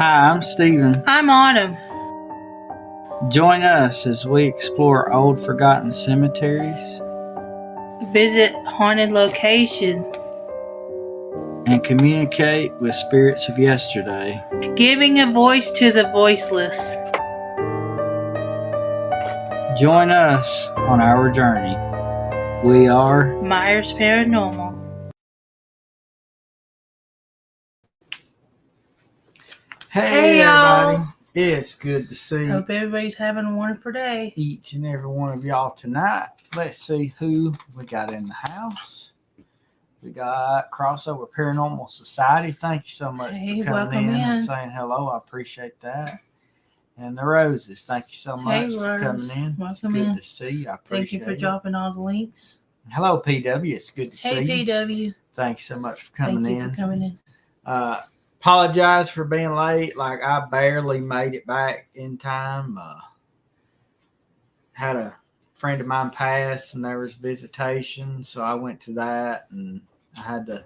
Hi, I'm Steven. I'm Autumn. Join us as we explore old forgotten cemeteries Visit haunted locations, and communicate with spirits of yesterday. giving a voice to the voiceless. Join us on our journey. We are Myers Paranormal. Hey everybody. Y'all. It's good to see Hope everybody's having a wonderful day. each and every one of y'all tonight. Let's see who we got in the house. We got Crossover Paranormal Society. Thank you so much for coming in and saying hello. I appreciate that. And the Roses, thank you so much for coming in. It's good to see you. I appreciate it. Thank you for dropping all the links. Hello, PW. It's good to see you. Hey, PW. Thank you so much for coming in. Thank you for coming in. Apologize for being late. Like, I barely made it back in time. Had a friend of mine pass, and there was visitation, so I went to that, and I had to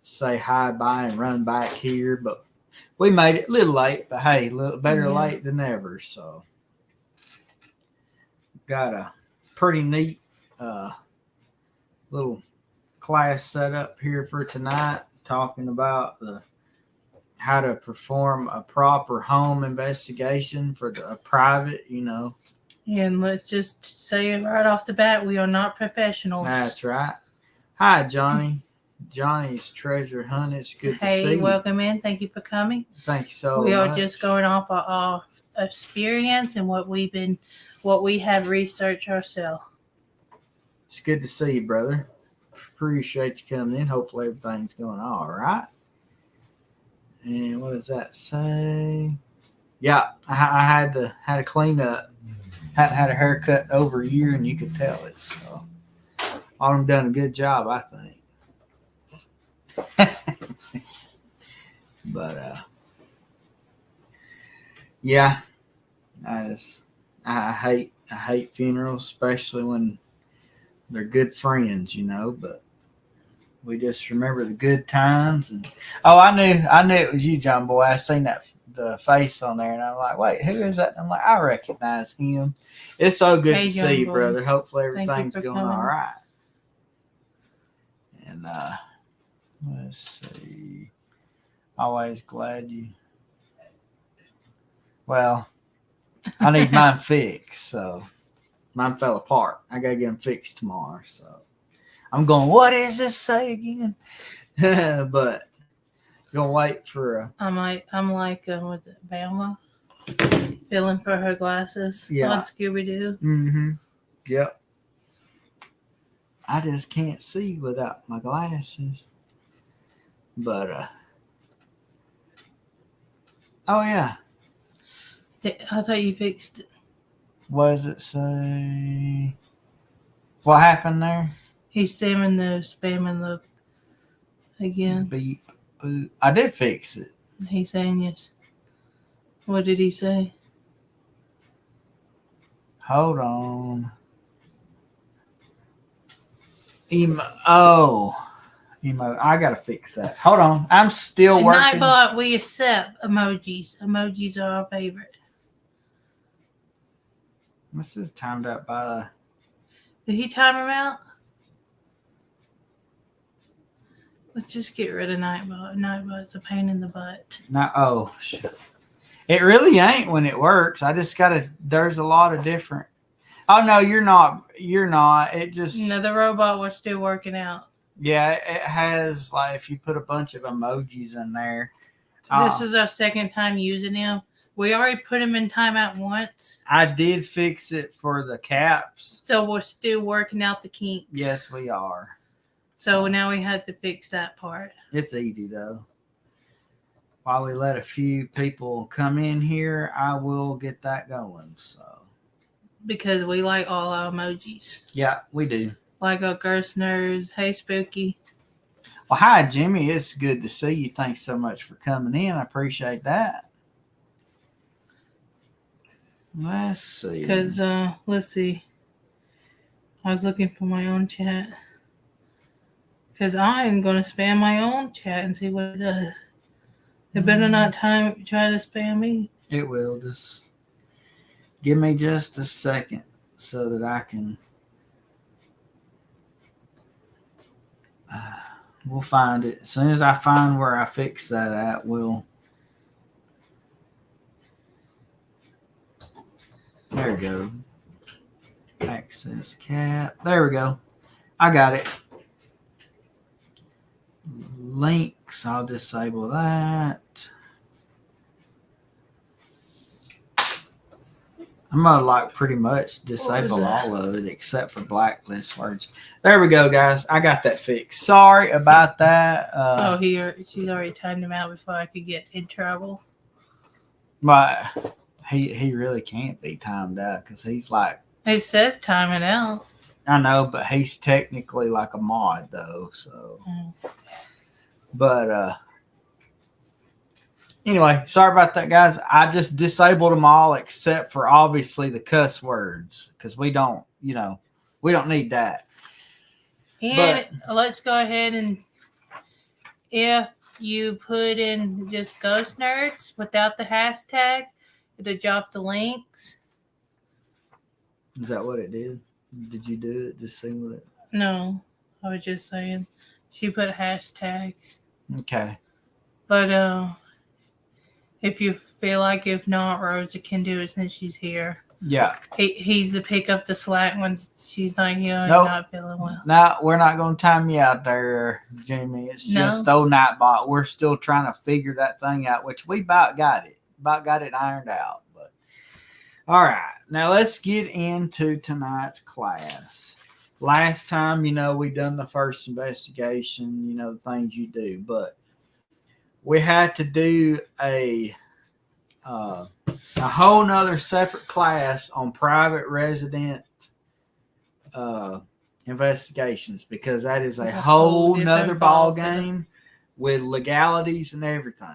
say hi, bye, and run back here. But we made it a little late, but hey, a little better late than never. So, got a pretty neat little class set up here for tonight, talking about how to perform a proper home investigation for a private, And let's just say it right off the bat, we are not professionals. That's right. Hi, Johnny. Johnny's treasure hunt. It's good to see you. Hey, welcome in. Thank you for coming. Thank you so much. We are just going off our experience and what we have researched ourselves. It's good to see you, brother. Appreciate you coming in. Hopefully everything's going all right. And what does that say? Yeah, I had to clean up. Hadn't had a haircut over a year, and you could tell it. So, Autumn done a good job, I think. But yeah, I hate funerals, especially when they're good friends, But we just remember the good times. And I knew it was you, John Boy. I seen the face on there, and I'm like, wait, who is that? And I'm like, I recognize him. It's so good to see you, brother. Hopefully everything's going all right. And let's see. Always glad you. Well, I need mine fixed, so mine fell apart. I gotta get them fixed tomorrow. So I'm going, what does this say again? But gonna wait for I'm like what's it, Bama? Feeling for her glasses. Yeah. On Scooby-Doo. Mm-hmm. Yep. I just can't see without my glasses. But oh yeah. I thought you fixed it. What does it say? What happened there? He's spamming the again. Beep, boop. I did fix it. He's saying yes. What did he say? Hold on. Emo. I gotta fix that. Hold on. I'm still working. Nightbot, we accept emojis. Emojis are our favorite. This is timed out by. Did he time him out? Let's just get rid of Nightbot. Nightbot's a pain in the butt. Shit. It really ain't when it works. I just gotta. There's a lot of different. Oh no, you're not. You're not. It just. No, the robot was still working out. Yeah, it has, like, if you put a bunch of emojis in there. This is our second time using him. We already put him in timeout once. I did fix it for the caps. So we're still working out the kinks. Yes, we are. So now we have to fix that part. It's easy, though. While we let a few people come in here, I will get that going. So, because we like all our emojis. Yeah, we do. Like our ghost nerds. Hey, Spooky. Well, hi, Jimmy. It's good to see you. Thanks so much for coming in. I appreciate that. Let's see. Because, let's see. I was looking for my own chat. Because I'm going to spam my own chat and see what it does. It better not try to spam me. It will. Just give me just a second so that I can. We'll find it. As soon as I find where I fix that at, we'll. There we go. Access cap. There we go. I got it. Links. I'll disable that. I'm gonna pretty much disable all of it except for blacklist words. There we go, guys. I got that fixed. Sorry about that. She's already timed him out before I could get in trouble. But he really can't be timed out because he's like. It says timing out. I know, but he's technically like a mod though. So, but anyway, sorry about that, guys. I just disabled them all except for obviously the cuss words because we don't need that. And let's go ahead and if you put in just Ghost Nerds without the hashtag, it'll drop the links. Is that what it did? Did you do it? Just see what it? No, I was just saying she put hashtags. Okay. But if you feel like if not, Rosa can do it since she's here. Yeah. He's to pick up the slack when she's not here and Nope. not feeling well. No, we're not going to time you out there, Jamie. It's just old Nightbot. We're still trying to figure that thing out, which we about got it ironed out. But all right, now let's get into tonight's class. Last time, we done the first investigation, the things you do, but we had to do a whole nother separate class on private resident investigations because that is a whole nother ball game with legalities and everything.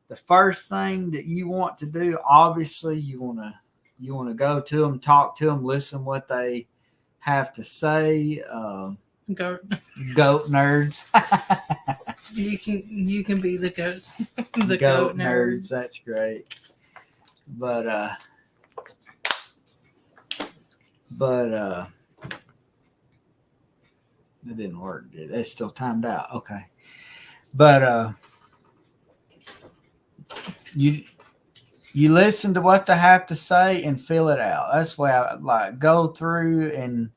The first thing that you want to do, obviously, you want to go to them, talk to them, listen what they have to say. Goat nerds. You can be the ghost. The goat nerds. That's great. But it didn't work, did it? It's still timed out. Okay. But you listen to what they have to say and fill it out. That's why I go through, and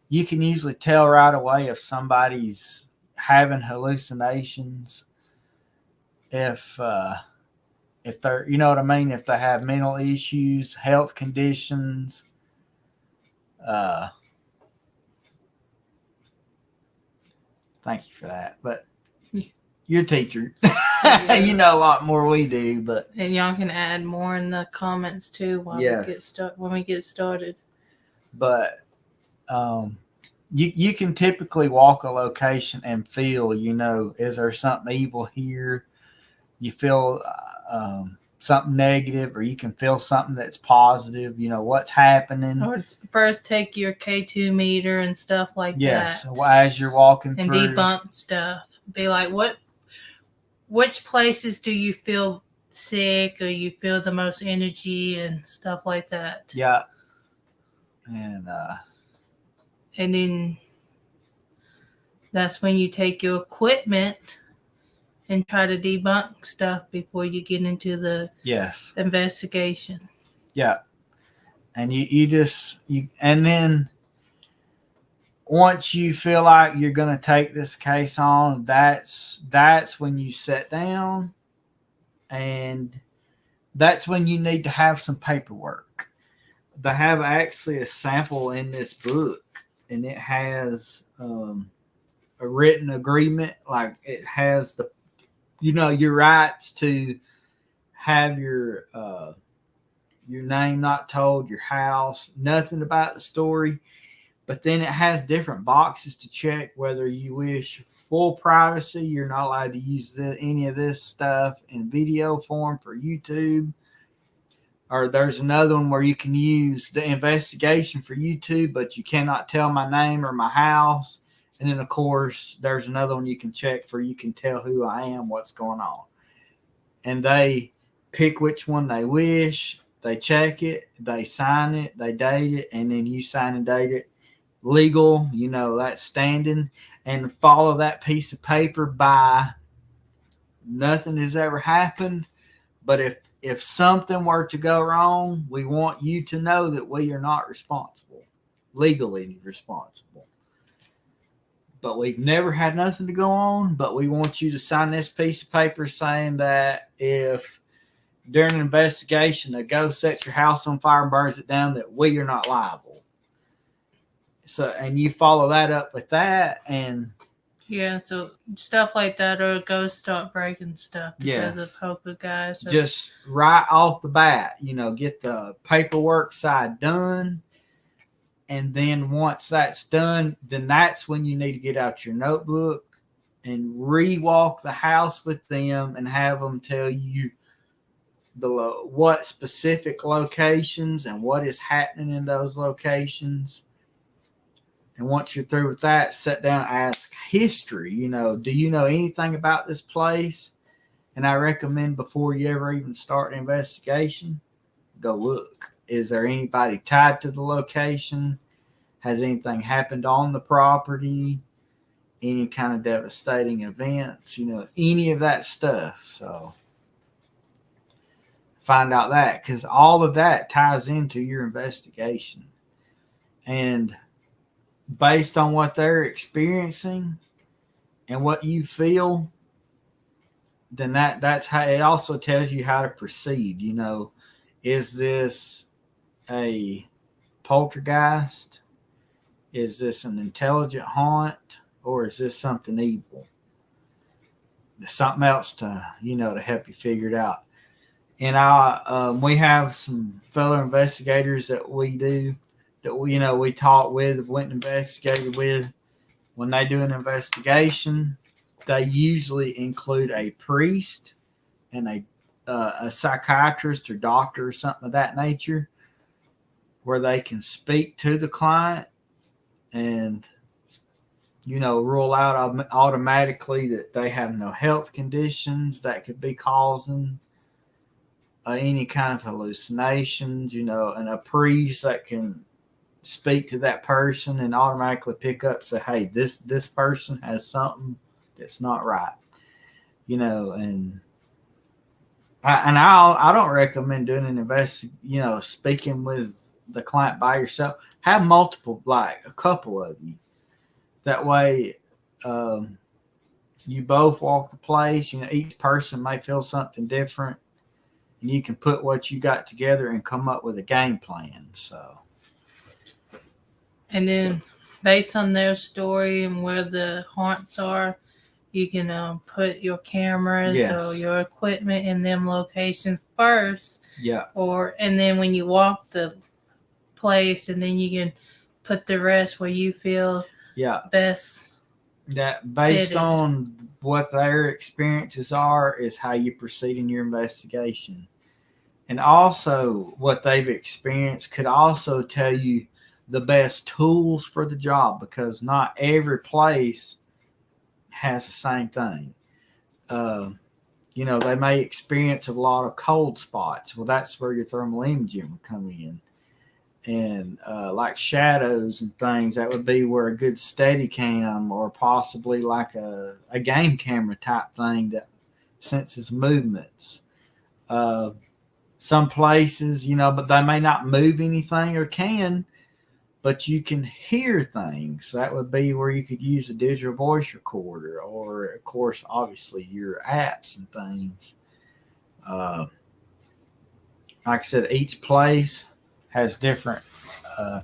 you can usually tell right away if somebody's having hallucinations, if they're, you know what I mean, if they have mental issues, health conditions. Thank you for that. But you're a teacher. You know a lot more we do, but and y'all can add more in the comments too when we get started. But you can typically walk a location and feel, is there something evil here? You feel something negative, or you can feel something that's positive. What's happening. Or first take your K2 meter and stuff like that. Yes, as you're walking and through. Debunk stuff. Be like, which places do you feel sick, or you feel the most energy and stuff like that? Yeah. And then that's when you take your equipment and try to debunk stuff before you get into the investigation. Yeah. And and then once you feel like you're going to take this case on, that's when you sit down, and that's when you need to have some paperwork. They have actually a sample in this book, and it has a written agreement. Like it has your rights to have your name not told, your house, nothing about the story. But then it has different boxes to check whether you wish full privacy. You're not allowed to use any of this stuff in video form for YouTube. Or there's another one where you can use the investigation for YouTube, but you cannot tell my name or my house. And then, of course, there's another one you can check for you can tell who I am, what's going on. and they pick which one they wish. They check it, they sign it, they date it, and then you sign and date it. Legal, that's standing, and follow that piece of paper by nothing has ever happened. But if something were to go wrong, we want you to know that we are not responsible, legally responsible. But we've never had nothing to go on, but we want you to sign this piece of paper saying that if during an investigation a ghost sets your house on fire and burns it down, that we are not liable. So, and you follow that up with that, and yeah, so stuff like that, or ghosts start breaking stuff because of poltergeist. Just right off the bat, get the paperwork side done. And then once that's done, then that's when you need to get out your notebook and re-walk the house with them and have them tell you what specific locations and what is happening in those locations. And once you're through with that, sit down and ask history. Do you know anything about this place? And I recommend before you ever even start an investigation, go look. Is there anybody tied to the location? Has anything happened on the property? Any kind of devastating events? Any of that stuff. So find out that, because all of that ties into your investigation. And based on what they're experiencing and what you feel, then that's how it also tells you how to proceed. Is this a poltergeist? Is this an intelligent haunt, or is this something evil? There's something else to help you figure it out. And we have some fellow investigators that we do that we talk with, went and investigated with. When they do an investigation, they usually include a priest and a psychiatrist or doctor or something of that nature, where they can speak to the client and rule out automatically that they have no health conditions that could be causing any kind of hallucinations, and a priest that can speak to that person and automatically pick up, say, hey, this person has something that's not right, and I don't recommend doing an speaking with the client by yourself. Have multiple, like a couple of you. That way, you both walk the place. Each person may feel something different, and you can put what you got together and come up with a game plan. So, and then based on their story and where the haunts are, you can put your cameras or your equipment in them locations first. Yeah. And then when you walk the place, and then you can put the rest where you feel best. That based fitted on what their experiences are is how you proceed in your investigation. And also what they've experienced could also tell you the best tools for the job, because not every place has the same thing. They may experience a lot of cold spots. Well, that's where your thermal imaging would come in. And like shadows and things, that would be where a good steady cam, or possibly like a game camera type thing that senses movements. Some places, but they may not move anything or can, but you can hear things. That would be where you could use a digital voice recorder, or, of course, obviously your apps and things. Like I said, each place has different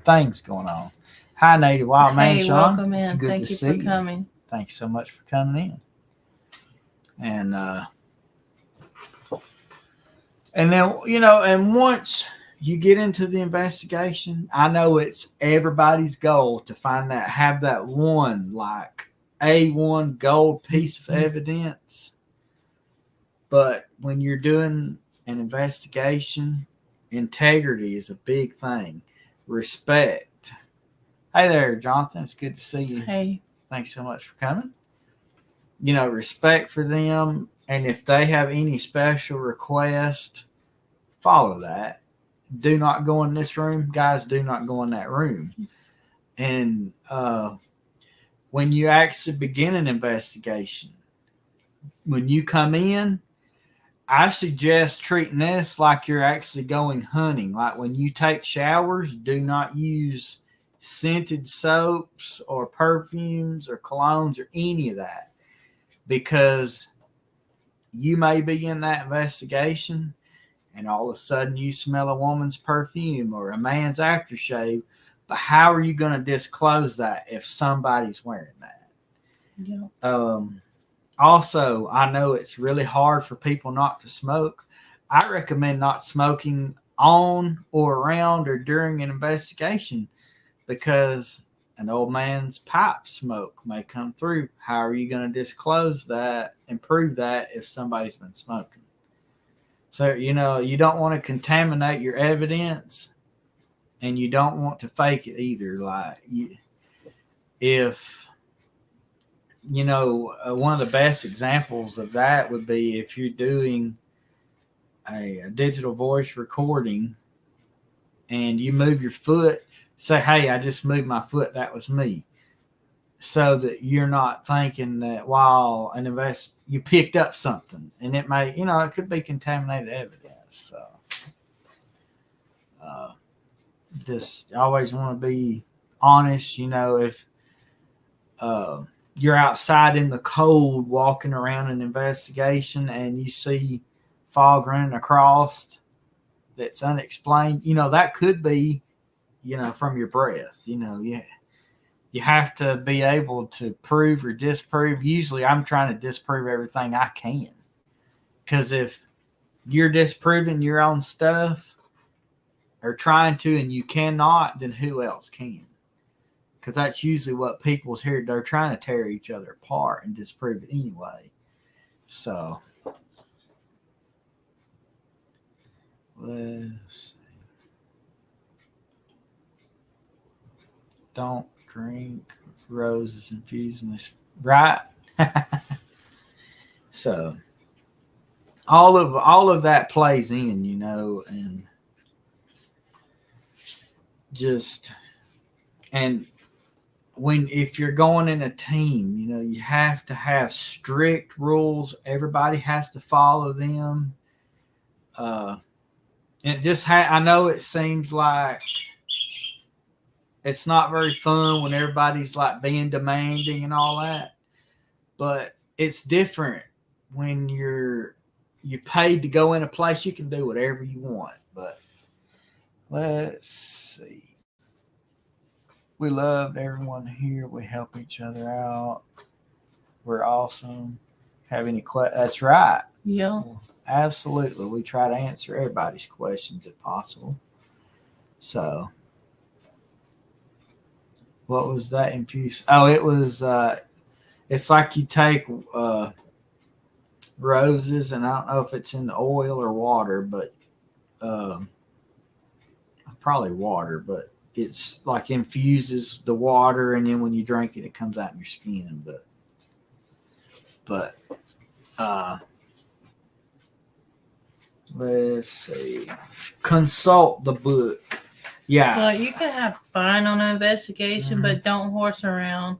things going on. Hi, Native Wild Man Sean. Welcome in. It's good Thank to you see for coming. Thanks so much for coming in. And then, and once you get into the investigation, I know it's everybody's goal to have that one, like A1 gold piece of evidence. But when you're doing an investigation, integrity is a big thing. Respect. Hey there, Jonathan. It's good to see you. Hey. Thanks so much for coming. Respect for them, And if they have any special request, follow that. Do not go in this room. Guys, do not go in that room. And when you actually begin an investigation, when you come in, I suggest treating this like you're actually going hunting. Like when you take showers, do not use scented soaps or perfumes or colognes or any of that, because you may be in that investigation and all of a sudden you smell a woman's perfume or a man's aftershave. But how are you going to disclose that if somebody's wearing that? Yeah. Also, I know it's really hard for people not to smoke. I recommend not smoking on or around or during an investigation, because an old man's pipe smoke may come through. How are you going to disclose that and prove that if somebody's been smoking? So, you don't want to contaminate your evidence, and you don't want to fake it either. Like, if, one of the best examples of that would be if you're doing a digital voice recording and you move your foot, say, hey, I just moved my foot, that was me. So that you're not thinking that while you picked up something, and it may, it could be contaminated evidence. So just always want to be honest. If you're outside in the cold walking around an investigation and you see fog running across that's unexplained, that could be, from your breath. You have to be able to prove or disprove. Usually I'm trying to disprove everything I can, because if you're disproving your own stuff or trying to and you cannot, then who else can? Because that's usually what people's here. They're trying to tear each other apart and disprove it anyway. So let's see. Don't drink roses infused in this, right? So all of that plays in, and just, and if you're going in a team, you have to have strict rules. Everybody has to follow them. And it just I know it seems like it's not very fun when everybody's like being demanding and all that, but it's different when you're paid to go in a place. You can do whatever you want. But let's see. We loved everyone here. We help each other out. We're awesome. Have any questions? That's right. Yeah. Absolutely. We try to answer everybody's questions if possible. So, what was that infused? Oh, it was, it's like you take roses, and I don't know if it's in oil or water, but probably water, but it's like infuses the water, and then when you drink it, it comes out in your skin. But let's see. Consult the book. Yeah. Well, you can have fun on an investigation, but don't horse around,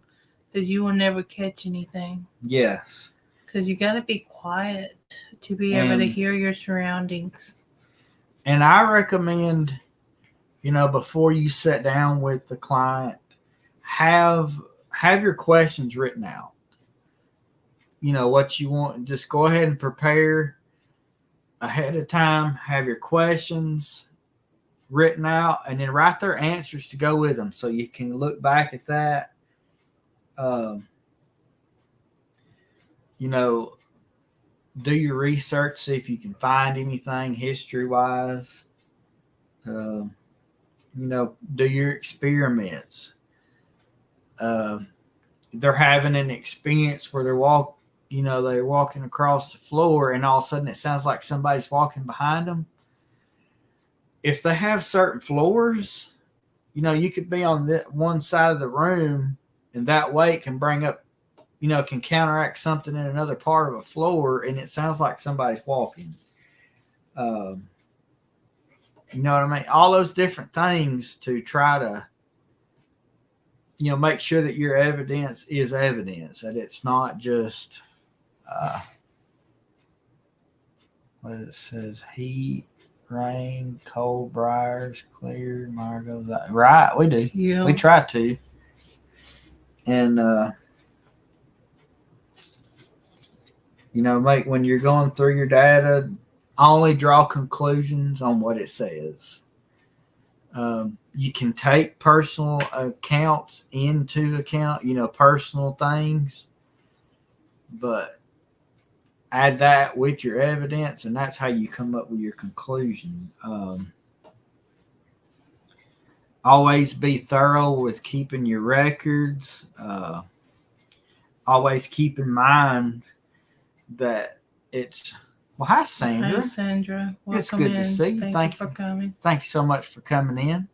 because you will never catch anything. Yes. Because you got to be quiet to be able to hear your surroundings. And I recommend, before you sit down with the client, have your questions written out. What you want. Just go ahead and prepare ahead of time. Have your questions written out, and then write their answers to go with them, so you can look back at that. Do your research, see if you can find anything history-wise. Do your experiments. They're having an experience where they're walking across the floor, and all of a sudden it sounds like somebody's walking behind them. If they have certain floors, you could be on one side of the room, and that weight can bring up can counteract something in another part of a floor, and it sounds like somebody's walking. You know what I mean? All those different things to try to, make sure that your evidence is evidence, that it's not just what it says: heat, rain, cold, briars, clear, Margot's. Right, we do. Yeah. We try to. And when you're going through your data, only draw conclusions on what it says. You can take personal accounts into account, personal things, but add that with your evidence, and that's how you come up with your conclusion. Always be thorough with keeping your records. Always keep in mind that it's... Well, hi, Sandra. Hi, Sandra. Welcome. It's good to see you. Thank you for coming. Thank you so much for coming in.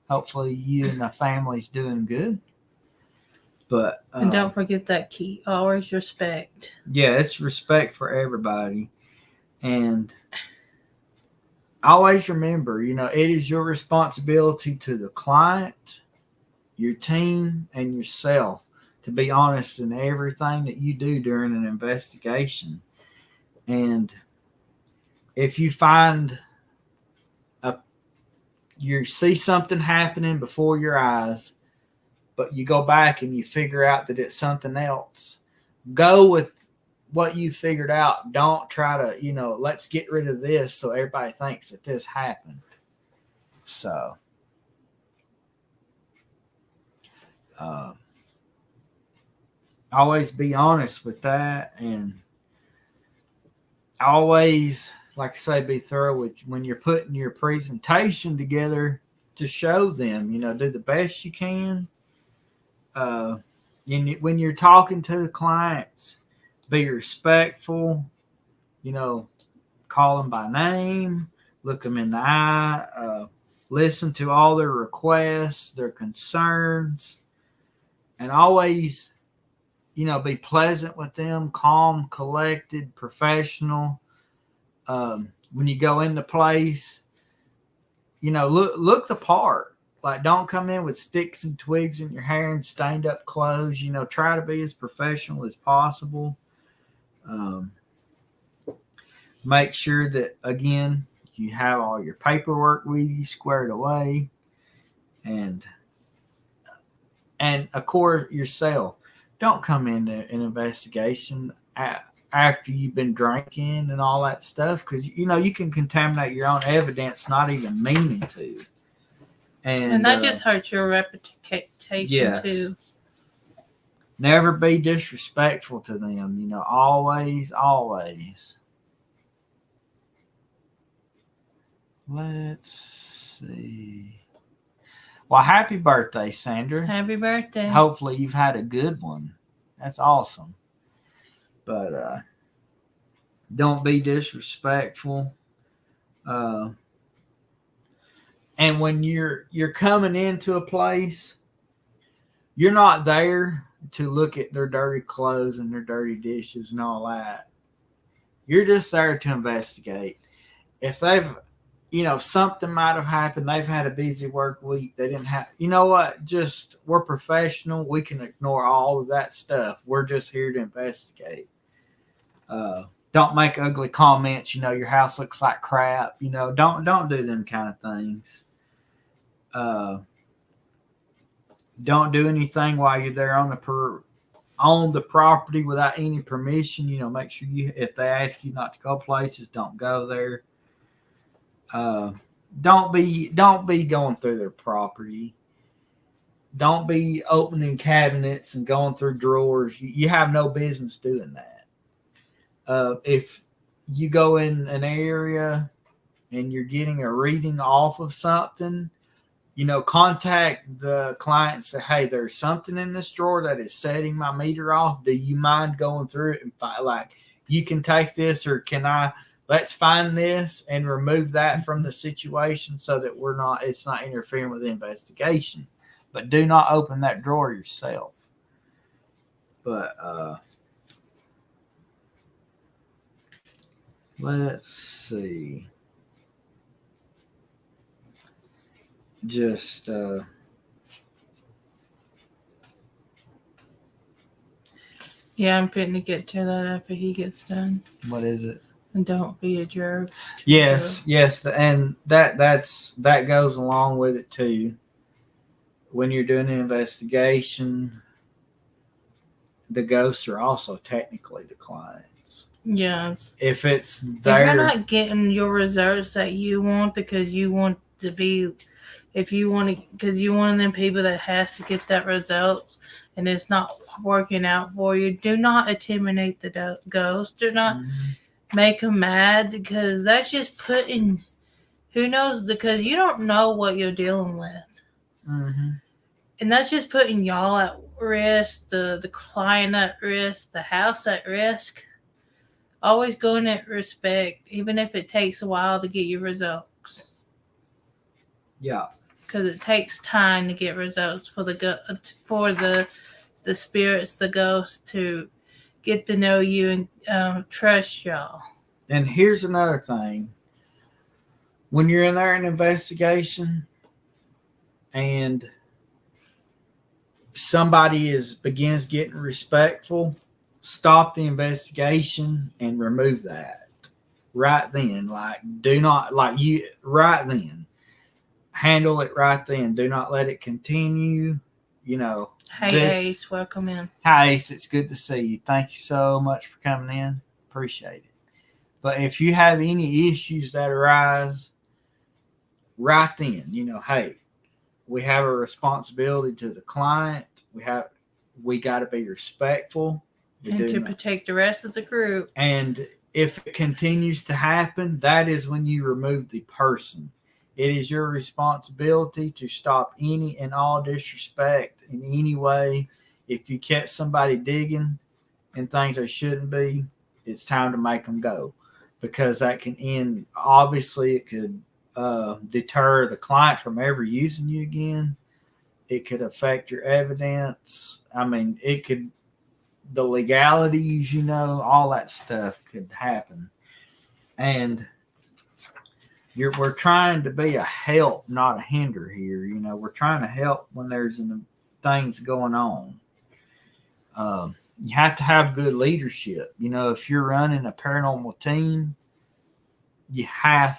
Hopefully you and the family's doing good. But and don't forget that key. Always respect. Yeah, it's respect for everybody. And always remember, it is your responsibility to the client, your team, and yourself to be honest in everything that you do during an investigation. And if you find you see something happening before your eyes, but you go back and you figure out that it's something else, go with what you figured out. Don't try to, let's get rid of this so everybody thinks that this happened. So, always be honest with that, and always, like I say, be thorough with when you're putting your presentation together to show them, do the best you can. When you're talking to the clients, be respectful, call them by name, look them in the eye, listen to all their requests, their concerns, and always, be pleasant with them, calm, collected, professional. When you go into place, look the part. Like, don't come in with sticks and twigs in your hair and stained up clothes. Try to be as professional as possible. Make sure that, again, you have all your paperwork with you squared away. And of course, yourself. Don't come into an investigation after you've been drinking and all that stuff, because, you can contaminate your own evidence, not even meaning to. And that just hurts your reputation, too. Never be disrespectful to them, always, always. Let's see. Well, happy birthday, Sandra. Happy birthday. Hopefully you've had a good one. That's awesome. But don't be disrespectful. And when you're coming into a place, you're not there to look at their dirty clothes and their dirty dishes and all that. You're just there to investigate. If they've, something might have happened, they've had a busy work week, they didn't have, what, we're professional. We can ignore all of that stuff. We're just here to investigate. Don't make ugly comments, your house looks like crap, don't do them kind of things. Don't do anything while you're there on the property without any permission. Make sure if they ask you not to go places, don't go there. Don't be going through their property. Don't be opening cabinets and going through drawers. You have no business doing that. If you go in an area and you're getting a reading off of something, contact the client and say, hey, there's something in this drawer that is setting my meter off. Do you mind going through it and you can take this, or let's find this and remove that from the situation so that it's not interfering with the investigation. But do not open that drawer yourself. But let's see. Just yeah, I'm fitting to get to that after he gets done. What is it? And don't be a jerk. Yes, and that goes along with it too. When you're doing an investigation, the ghosts are also technically the clients. Yes. If it's there, if you're not getting your results that you want because you want to be, if you want to, because you're one of them people that has to get that results and it's not working out for you, do not intimidate the ghost. Do not make them mad, because that's just putting, who knows, because you don't know what you're dealing with. Mm-hmm. And that's just putting y'all at risk, the client at risk, the house at risk. Always go in at respect, even if it takes a while to get your results. Yeah. Because it takes time to get results for the spirits, the ghosts, to get to know you and trust y'all. And here's another thing. When you're in there in investigation and somebody begins getting respectful, stop the investigation and remove that right then. Like, do not, like, you right then. Handle it right then. Do not let it continue. Hey, Ace, welcome in. Hi, Ace. It's good to see you. Thank you so much for coming in. Appreciate it. But if you have any issues that arise, right then, hey, we have a responsibility to the client. We got to be respectful. And to protect the rest of the group. And if it continues to happen, that is when you remove the person. It is your responsibility to stop any and all disrespect in any way. If you catch somebody digging and things they shouldn't be, it's time to make them go, because that can end. Obviously, it could deter the client from ever using you again. It could affect your evidence. I mean, it could, the legalities, all that stuff could happen. And we're trying to be a help, not a hinder here. We're trying to help when there's things going on. You have to have good leadership. If you're running a paranormal team, you have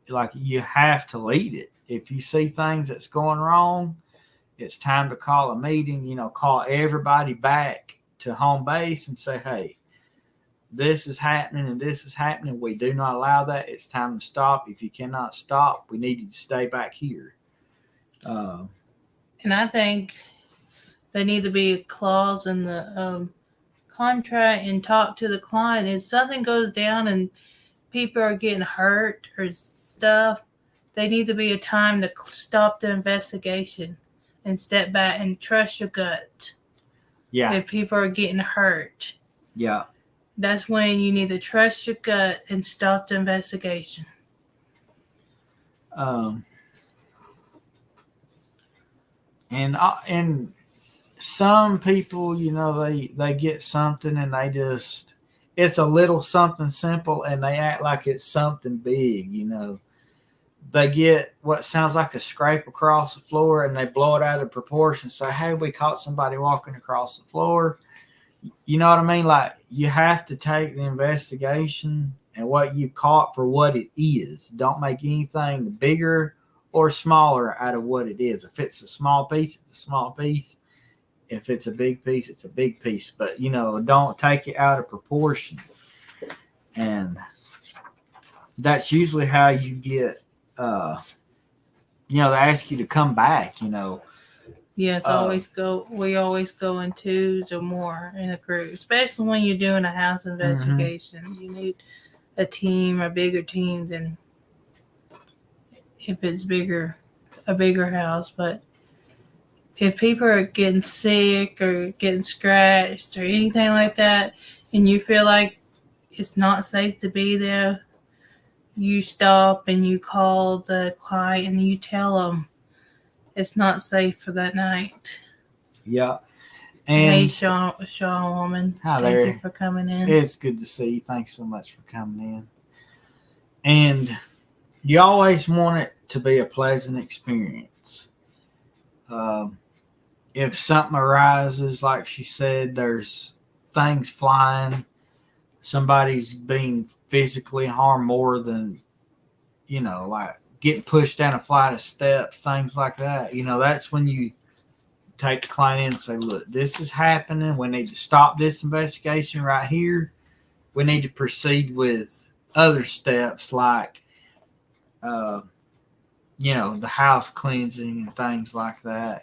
to lead it. If you see things that's going wrong, it's time to call a meeting, call everybody back to home base and say, hey, this is happening and this is happening. We do not allow that. It's time to stop. If you cannot stop, we need you to stay back here. And I think there need to be a clause in the contract and talk to the client. If something goes down and people are getting hurt or stuff, they need to be a time to stop the investigation and step back and trust your gut. Yeah. If people are getting hurt. Yeah. That's when you need to trust your gut and stop the investigation. And some people, they get something and it's a little something simple and they act like it's something big. They get what sounds like a scrape across the floor and they blow it out of proportion. Say, hey, we caught somebody walking across the floor. You know what I mean? Like, you have to take the investigation and what you caught for what it is. Don't make anything bigger or smaller out of what it is. If it's a small piece, it's a small piece. If it's a big piece, it's a big piece. But, don't take it out of proportion. And that's usually how you get, they ask you to come back, Yes, we always go in twos or more in a group, especially when you're doing a house investigation. Mm-hmm. You need a team, a bigger team than if it's a bigger house. But if people are getting sick or getting scratched or anything like that, and you feel like it's not safe to be there, you stop and you call the client and you tell them it's not safe for that night. Yeah. Hey, Shaw woman. Hi Thank there. you for coming in. It's good to see you. Thanks so much for coming in. And you always want it to be a pleasant experience. If something arises, like she said, there's things flying, somebody's being physically harmed more than, like getting pushed down a flight of steps, things like that. That's when you take the client in and say, look, this is happening. We need to stop this investigation right here. We need to proceed with other steps like, the house cleansing and things like that,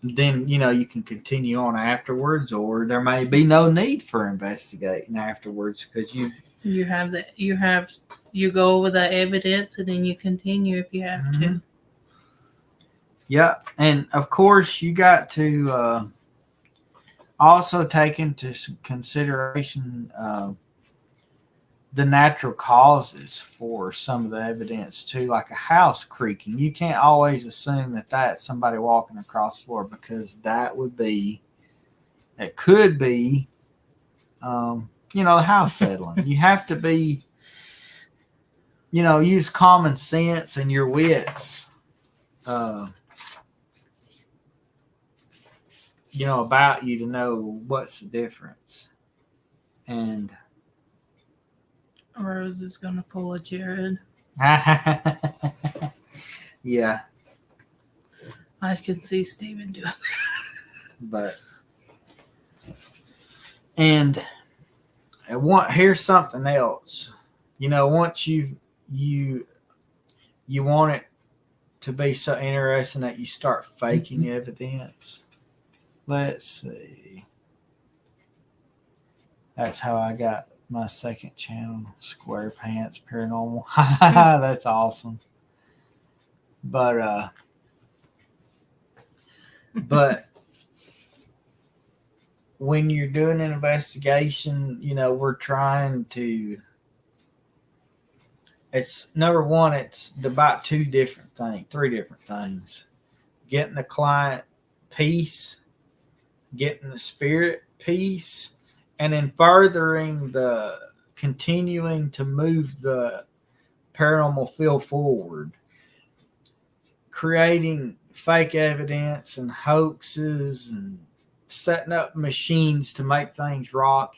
then, you can continue on afterwards, or there may be no need for investigating afterwards because you go over the evidence and then you continue if you have to. Yeah, and of course you got to also take into consideration the natural causes for some of the evidence too, like a house creaking. You can't always assume that that's somebody walking across the floor, because it could be, the house settling. You have to be, use common sense and your wits. About you to know what's the difference. And Rose is going to pull a Jared. Yeah. I can see Steven do it. But, and here's something else. Once you want it to be so interesting that you start faking evidence. Let's see. That's how I got my second channel, Square Pants Paranormal. That's awesome. But when you're doing an investigation, we're trying to. It's number one. It's about three different things: getting the client peace, getting the spirit peace, and then continuing to move the paranormal field forward, creating fake evidence and hoaxes and setting up machines to make things rock.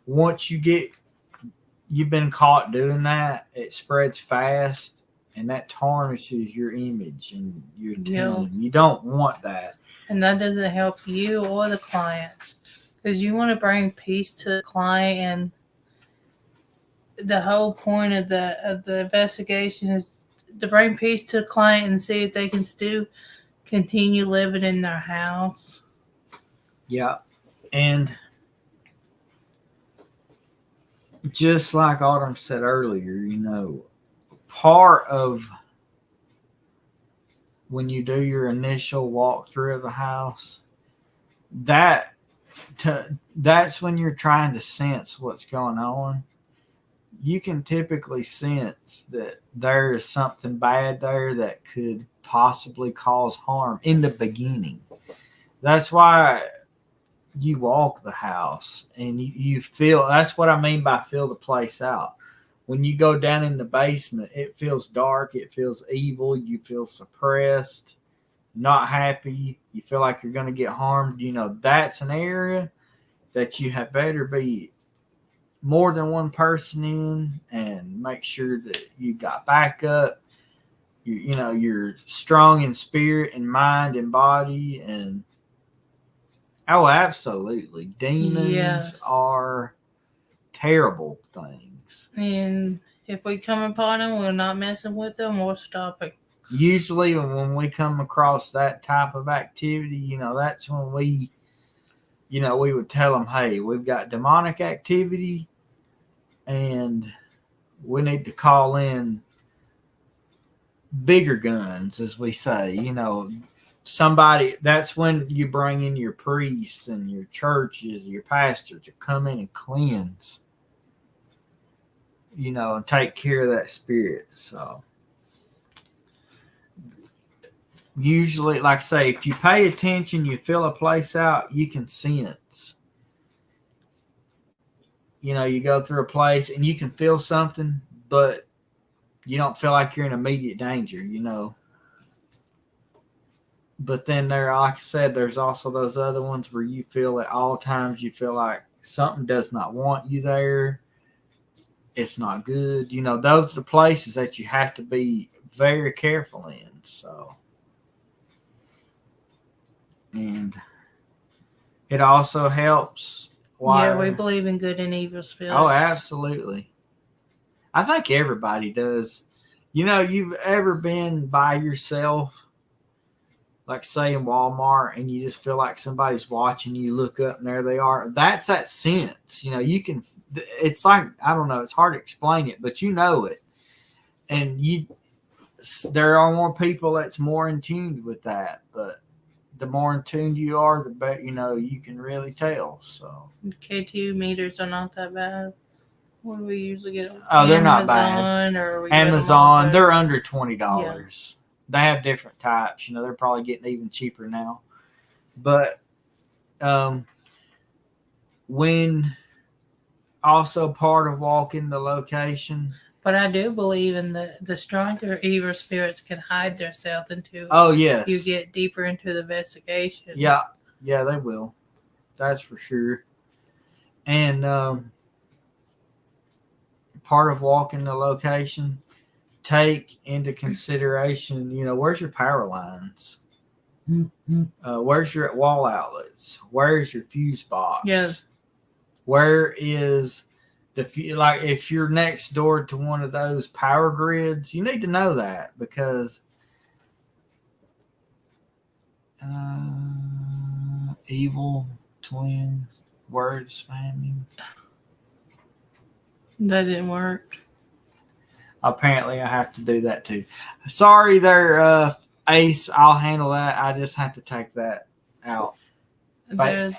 Once you've been caught doing that, it spreads fast, and that tarnishes your image and your team. Yeah. You don't want that. And that doesn't help you or the client, because you want to bring peace to the client, and the whole point of the investigation is to bring peace to the client and see if they can still continue living in their house. Yeah. And just like Autumn said earlier, part of when you do your initial walkthrough of the house, that's when you're trying to sense what's going on. You can typically sense that there is something bad there that could possibly cause harm in the beginning. That's why you walk the house and you feel. That's what I mean by feel the place out. When you go down in the basement, it feels dark, it feels evil, you feel suppressed, not happy, you feel like you're going to get harmed. That's an area that you had better be more than one person in, and make sure that you got backup. You're strong in spirit and mind and body. And oh, absolutely, demons are terrible things. And if we come upon them, we're not messing with them or stopping. Usually when we come across that type of activity, that's when we would tell them, hey, we've got demonic activity and we need to call in bigger guns, as we say. Somebody, that's when you bring in your priests and your churches, your pastors to come in and cleanse, and take care of that spirit. So usually, like I say, if you pay attention, you fill a place out, you can sense. You go through a place and you can feel something, but you don't feel like you're in immediate danger. But then like I said, there's also those other ones where you feel at all times, you feel like something does not want you there. It's not good. Those are the places that you have to be very careful in. So, and it also helps. Yeah, we believe in good and evil spirits. Oh, absolutely. I think everybody does. You've ever been by yourself, like say in Walmart, and you just feel like somebody's watching you, look up and there they are. That's that sense. You can, it's like, I don't know, it's hard to explain it, but you know it. And there are more people that's more in tune with that, but the more in tune you are, the better, you can really tell. So K2 meters are not that bad. What do we usually get? Oh, they're not bad. Or Amazon, they're under $20. Yeah. They have different types. They're probably getting even cheaper now. But when also part of walking the location. But I do believe in the stronger evil spirits can hide themselves until yes, you get deeper into the investigation. Yeah, they will. That's for sure. And part of walking the location, take into consideration, where's your power lines? Where's your wall outlets? Where's your fuse box? Yes. Where is like if you're next door to one of those power grids, you need to know that because evil twin word spamming. That didn't work. Apparently, I have to do that too. Sorry there, Ace. I'll handle that. I just have to take that out. There's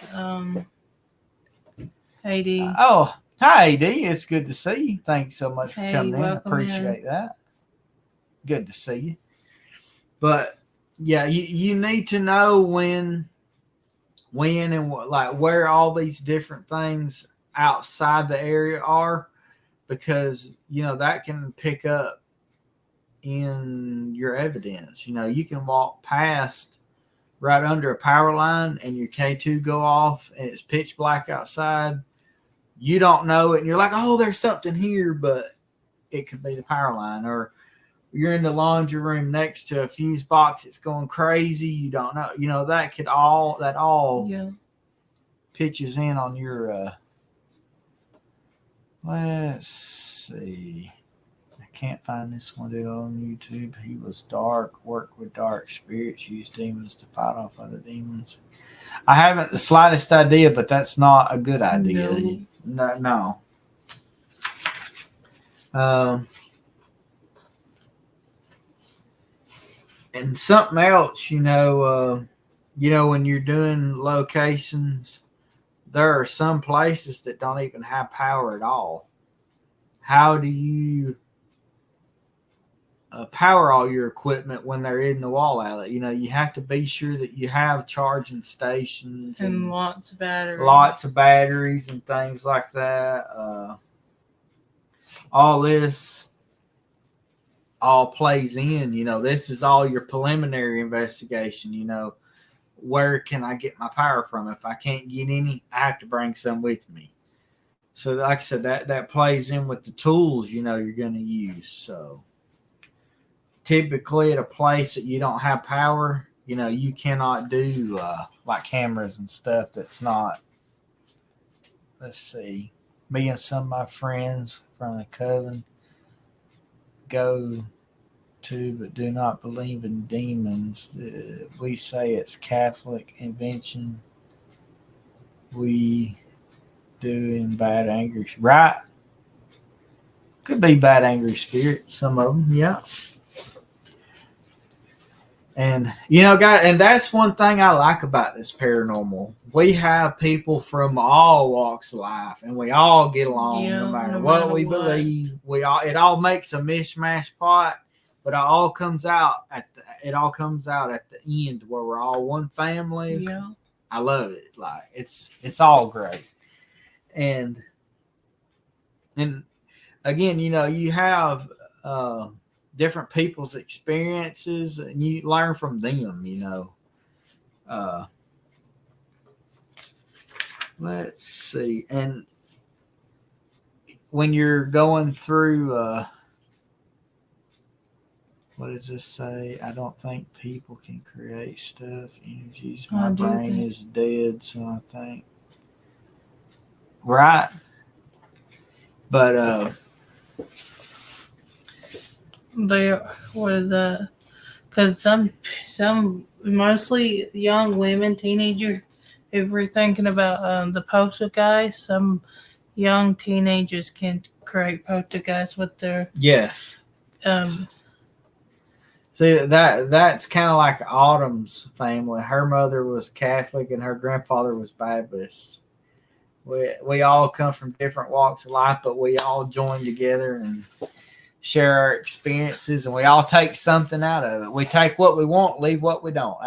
AD. Oh, hi, AD. It's good to see you. Thank you so much for coming in. Appreciate that. Good to see you. But yeah, you need to know when and like where all these different things outside the area are, because that can pick up in your evidence. You can walk past right under a power line and your K2 go off and it's pitch black outside. You don't know it and you're like, oh, there's something here, but it could be the power line. Or you're in the laundry room next to a fuse box, it's going crazy, you don't know. That all pitches in on your let's see. I can't find this one dude on YouTube. He was dark, worked with dark spirits, used demons to fight off other demons. I haven't the slightest idea, but that's not a good idea. No. And something else, when you're doing locations, there are some places that don't even have power at all. How do you power all your equipment when they're in the wall outlet? You have to be sure that you have charging stations and lots of batteries and things like that. All this all plays in. This is all your preliminary investigation. Where can I get my power from? If I can't get any, I have to bring some with me. So like I said, that plays in with the tools you're going to use. So typically at a place that you don't have power, you cannot do like cameras and stuff. That's not, let's see, me and some of my friends from the coven go to but do not believe in demons. We say it's Catholic invention. We do in bad angry, right? Could be bad angry spirit, some of them, yeah. And guys, and that's one thing I like about this paranormal. We have people from all walks of life, and we all get along, no matter what we believe. It all makes a mishmash pot, but it all comes out it all comes out at the end where we're all one family. Yeah. I love it. Like it's all great. And again, you have different people's experiences and you learn from them. Let's see. And when you're going through, what does this say? I don't think people can create stuff, energies. My brain is dead, so I think. Right. But what is that? Because some mostly young women, teenagers, if we're thinking about the poltergeist, some young teenagers can create poltergeist with their yes. See, that's kind of like Autumn's family. Her mother was Catholic and her grandfather was Baptist. We all come from different walks of life, but we all join together and share our experiences, and we all take something out of it. We take what we want, leave what we don't.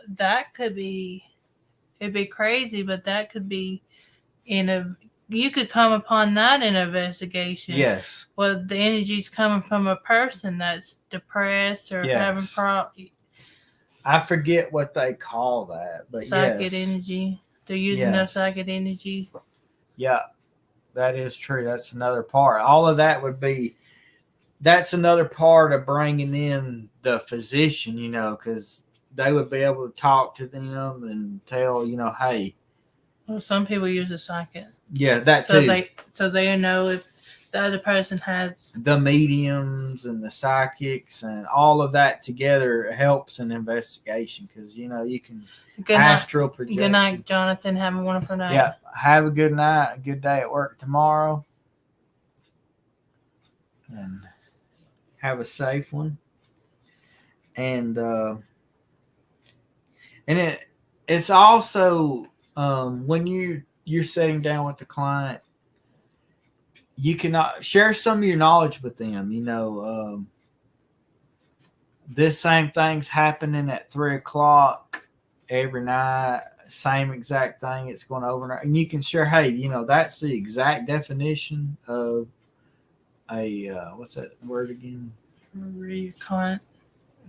That could be, it'd be crazy, but that could be you could come upon that in an investigation. Yes. Well, the energy's coming from a person that's depressed or having problems. I forget what they call that, but psychic energy. They're using their psychic energy. Yeah, that is true. That's another part. All of that that's another part of bringing in the physician, because they would be able to talk to them and tell, hey. Well, some people use a psychic. Yeah, that too. So they know if the other person has the mediums and the psychics and all of that together helps in investigation because you can astral projection. Good night, Jonathan. Have a wonderful night. Yeah, have a good night. A good day at work tomorrow, and have a safe one. And it's also when you're sitting down with the client, you cannot share some of your knowledge with them. This same thing's happening at 3:00 every night. Same exact thing. It's going over and you can share. Hey, that's the exact definition of a what's that word again? Recon.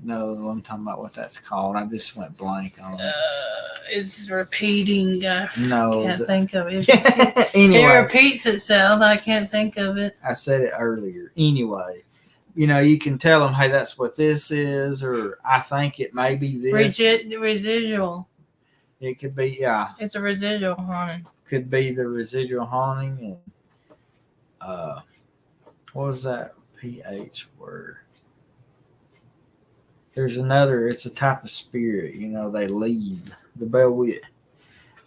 No, I'm talking about what that's called. I just went blank on it. It's repeating. No, can't think of it. Anyway, it repeats itself. I can't think of it. I said it earlier. Anyway, you can tell them, hey, that's what this is, or I think it may be this. Residual. It could be, yeah. It's a residual haunting. Could be the residual haunting, and what was that PH word? There's another. It's a type of spirit. They leave the bellwit.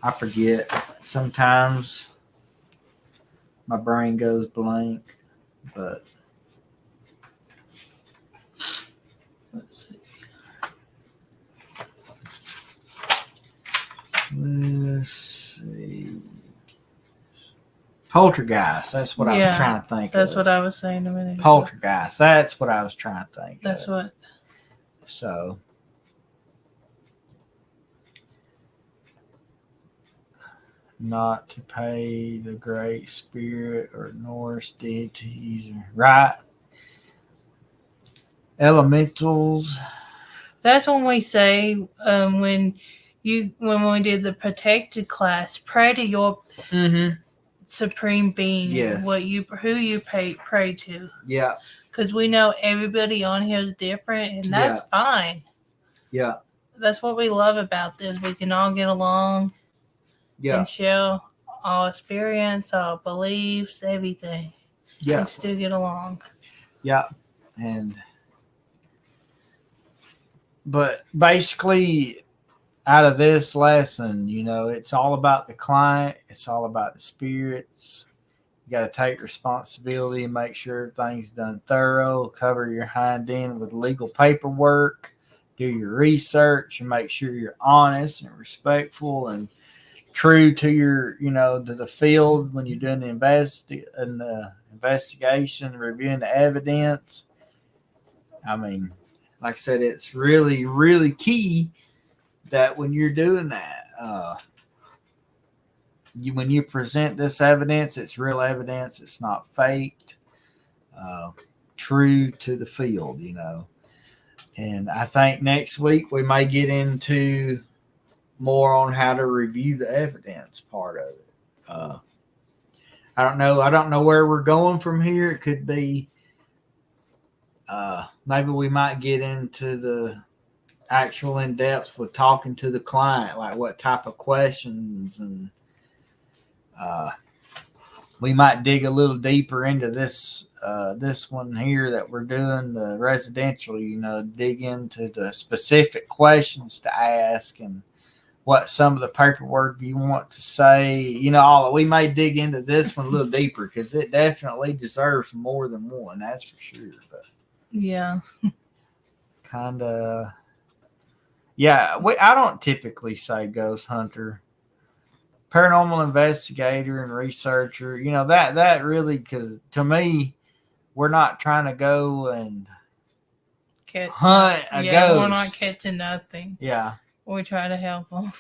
I forget. Sometimes my brain goes blank, but let's see. Let's see. Poltergeist. That's what I was trying to think of. That's what I was saying a minute ago. Poltergeist. That's what I was trying to think of. That's what. So, not to pay the Great Spirit or Norse deities, right? Elementals. That's when we say when we did the protected class, pray to your supreme being. Yes. Who you pray to. Yeah. Because we know everybody on here is different, and that's fine. Yeah. That's what we love about this. We can all get along and share our experience, our beliefs, everything. Yeah. And still get along. Yeah. But basically, out of this lesson, it's all about the client. It's all about the spirits. You got to take responsibility and make sure everything's done thorough. Cover your hind end with legal paperwork. Do your research and make sure you're honest and respectful and true to your, to the field when you're doing the investigation, reviewing the evidence. I mean, like I said, it's really, really key that when you're doing that, when you present this evidence, it's real evidence. It's not faked. True to the field, And I think next week we may get into more on how to review the evidence part of it. I don't know. I don't know where we're going from here. It could be maybe we might get into the actual in depth with talking to the client, like what type of questions, and we might dig a little deeper into this one here that we're doing, the residential. Dig into the specific questions to ask and what some of the paperwork you want to say. All we may dig into this one a little deeper because it definitely deserves more than one. That's for sure. But yeah, kind of. Yeah, I don't typically say ghost hunter, paranormal investigator, and researcher. That really, because to me, we're not trying to go and hunt a ghost. We're not catching nothing. Yeah, we try to help them.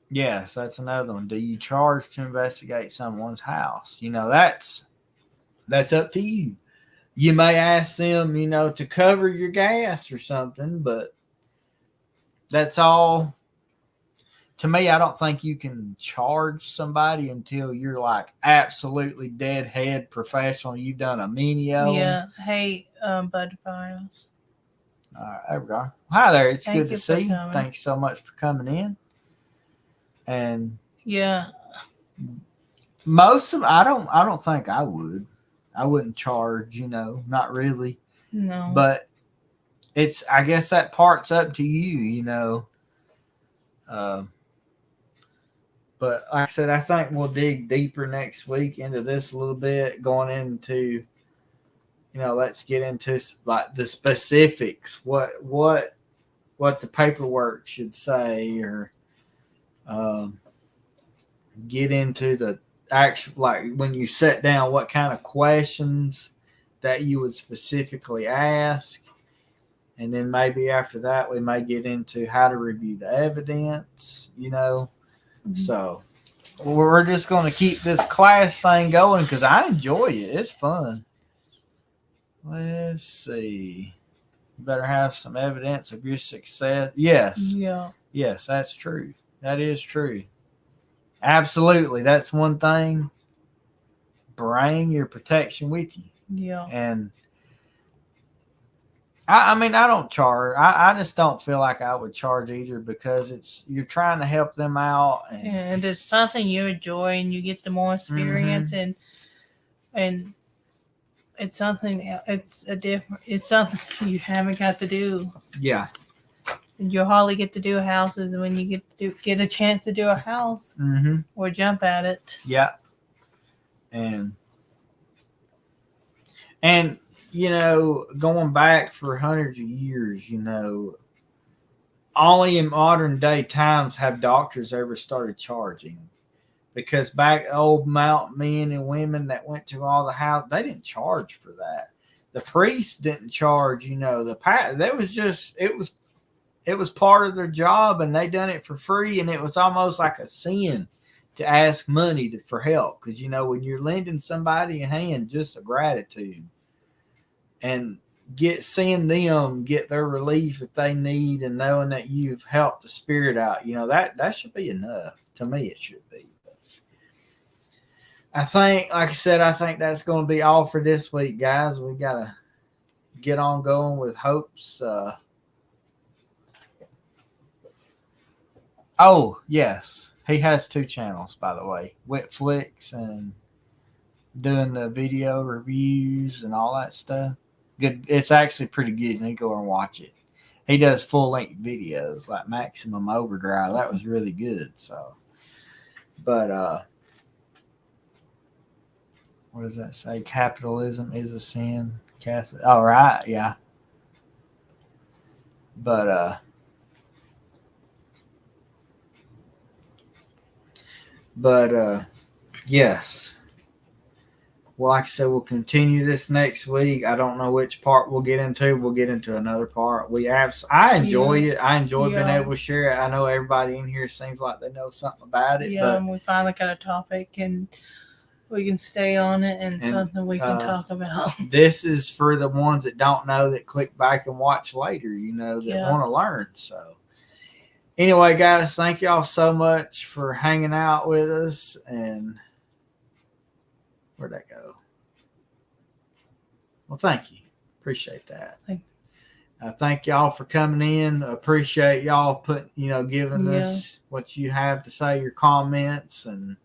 Yes, that's another one. Do you charge to investigate someone's house? That's up to you. You may ask them, to cover your gas or something, but that's all. To me, I don't think you can charge somebody until you're like absolutely deadhead professional. You've done a many of them. Yeah. Hey, Bud Files. All right, there we go. Hi there. It's good to see you. Thanks so much for coming in. And yeah, most of them, I don't think I would. I wouldn't charge, not really. No. But I guess that part's up to you, But like I said, I think we'll dig deeper next week into this a little bit, going into, let's get into like the specifics, what the paperwork should say, or get into the actual, like when you sit down, what kind of questions that you would specifically ask. And then maybe after that, we may get into how to review the evidence, Mm-hmm. So we're just going to keep this class thing going because I enjoy it. It's fun. Let's see. You better have some evidence of your success. Yes. Yeah. Yes, that's true. That is true. Absolutely. That's one thing. Bring your protection with you. Yeah. And I mean, I don't charge. I just don't feel like I would charge either because you're trying to help them out. And it's something you enjoy and you get the more experience and it's something, it's something you haven't got to do. Yeah. You hardly get to do houses when you get a chance to do a house or jump at it. Yeah. And going back for hundreds of years, only in modern day times have doctors ever started charging. Because back old mountain men and women that went to all the house, they didn't charge for that. The priests didn't charge, it was part of their job and they done it for free. And it was almost like a sin to ask money for help. Because, when you're lending somebody a hand, just a gratitude and seeing them get their relief that they need and knowing that you've helped the spirit out, that should be enough. To me, it should be. I think, like I said, that's going to be all for this week, guys. We got to get on going with Hope's. Oh, yes. He has 2 channels, by the way. Whitflix and doing the video reviews and all that stuff. Good. It's actually pretty good. You need to go and watch it. He does full-length videos like Maximum Overdrive. That was really good. So, but what does that say? Capitalism is a sin. All right, yeah. But yes. well, like I said, we'll continue this next week. I don't know which part we'll get into. We'll get into another part. I enjoy it. I enjoy being able to share it. I know everybody in here seems like they know something about it. Yeah, and we finally got a topic and we can stay on it and something we can talk about. This is for the ones that don't know, that click back and watch later, that want to learn. So anyway, guys, thank y'all so much for hanging out with us. And where'd that go? Well, thank you. Appreciate that. Thank y'all for coming in. Appreciate y'all giving us what you have to say, your comments, and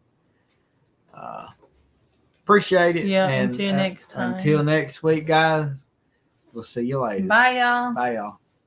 appreciate it. Yeah, and until next time. Until next week, guys. We'll see you later. Bye, y'all. Bye, y'all.